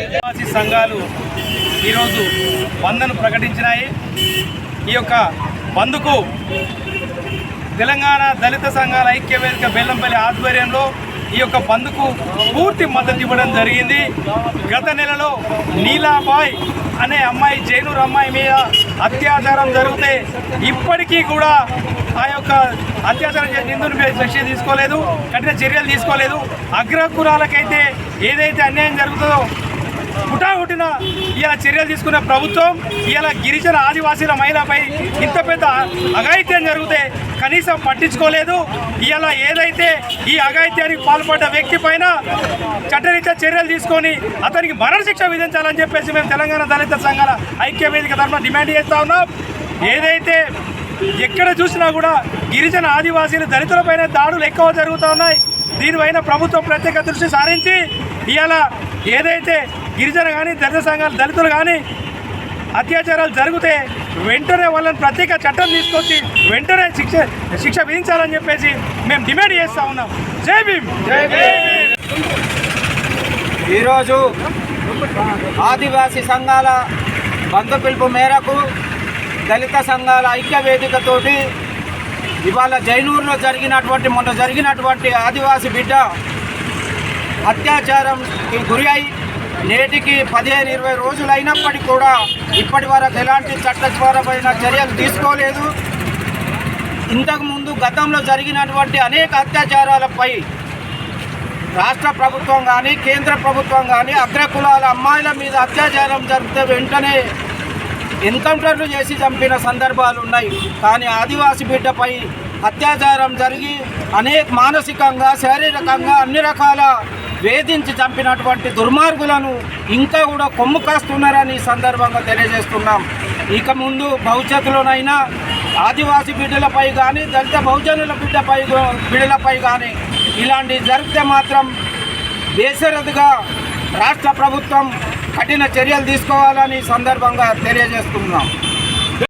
ఆదివాసీ సంఘాలు ఈరోజు బంద్ను ప్రకటించినాయి. ఈ యొక్క బంద్కు తెలంగాణ దళిత సంఘాల ఐక్యవేదిక బెల్లంపల్లి ఆధ్వర్యంలో ఈ యొక్క బంద్కు పూర్తి మద్దతు ఇవ్వడం జరిగింది. గత నెలలో నీలాబాయ్ అనే అమ్మాయి జైనూర్ అమ్మాయి మీద అత్యాచారం జరిగితే ఇప్పటికీ కూడా ఆ యొక్క అత్యాచారం నిందితునిపై శిక్ష తీసుకోలేదు, కఠిన చర్యలు తీసుకోలేదు. అగ్రకులాలకైతే ఏదైతే అన్యాయం జరుగుతుందో హుటాహుటిన ఇలా చర్యలు తీసుకున్న ప్రభుత్వం ఇలా గిరిజన ఆదివాసీల మహిళపై ఇంత పెద్ద అఘాయిత్యం జరిగితే కనీసం పట్టించుకోలేదు. ఇలా ఏదైతే ఈ అఘాయిత్యానికి పాల్పడ్డ వ్యక్తి పైన చట్టరీత్యా చర్యలు తీసుకొని అతనికి మరణశిక్ష విధించాలని చెప్పేసి మేము తెలంగాణ దళిత సంఘాల ఐక్యవేదిక తరఫున డిమాండ్ చేస్తూ ఉన్నాం. ఏదైతే ఎక్కడ చూసినా కూడా గిరిజన ఆదివాసీలు దళితులపైన దాడులు ఎక్కువ జరుగుతూ ఉన్నాయి. దీనిపైన ప్రభుత్వం ప్రత్యేక దృష్టి సారించి ఇవాళ ఏదైతే గిరిజన కానీ దళిత సంఘాలు దళితులు కానీ అత్యాచారాలు జరిగితే వెంటనే వాళ్ళని ప్రత్యేక చట్టం తీసుకొచ్చి వెంటనే శిక్ష విధించాలని చెప్పేసి మేము డిమాండ్ చేస్తూ ఉన్నాం. జై భీమ్. ఈరోజు ఆదివాసీ సంఘాల బంధు పిలుపు మేరకు దళిత సంఘాల ఐక్యవేదికతోటి ఇవాళ జైనూరులో మొన్న జరిగినటువంటి ఆదివాసీ బిడ్డ అత్యాచారంకి గురి అయి నేటికి 15-20 రోజులు అయినప్పటికీ కూడా ఇప్పటి వరకు ఎలాంటి చట్టపరమైన చర్యలు తీసుకోలేదు. ఇంతకుముందు గతంలో జరిగినటువంటి అనేక అత్యాచారాలపై రాష్ట్ర ప్రభుత్వం కానీ కేంద్ర ప్రభుత్వం కానీ అగ్రకులాల అమ్మాయిల మీద అత్యాచారం జరిగితే వెంటనే ఎన్కౌంటర్లు చేసి చంపిన సందర్భాలు ఉన్నాయి. కానీ ఆదివాసీ బిడ్డపై అత్యాచారం జరిగి మానసికంగా శారీరకంగా అన్ని రకాల వేధించి చంపినటువంటి దుర్మార్గులను ఇంకా కూడా కొమ్ము కాస్తున్నారని ఈ సందర్భంగా తెలియజేస్తున్నాం. ఇక ముందు భవిష్యత్తులోనైనా ఆదివాసీ బిడ్డలపై కానీ దళిత బహుజనుల బిడ్డలపై కానీ ఇలాంటివి జరిగితే మాత్రం బేషరతుగా రాష్ట్ర ప్రభుత్వం కఠిన చర్యలు తీసుకోవాలని సందర్భంగా తెలియజేస్తున్నాం.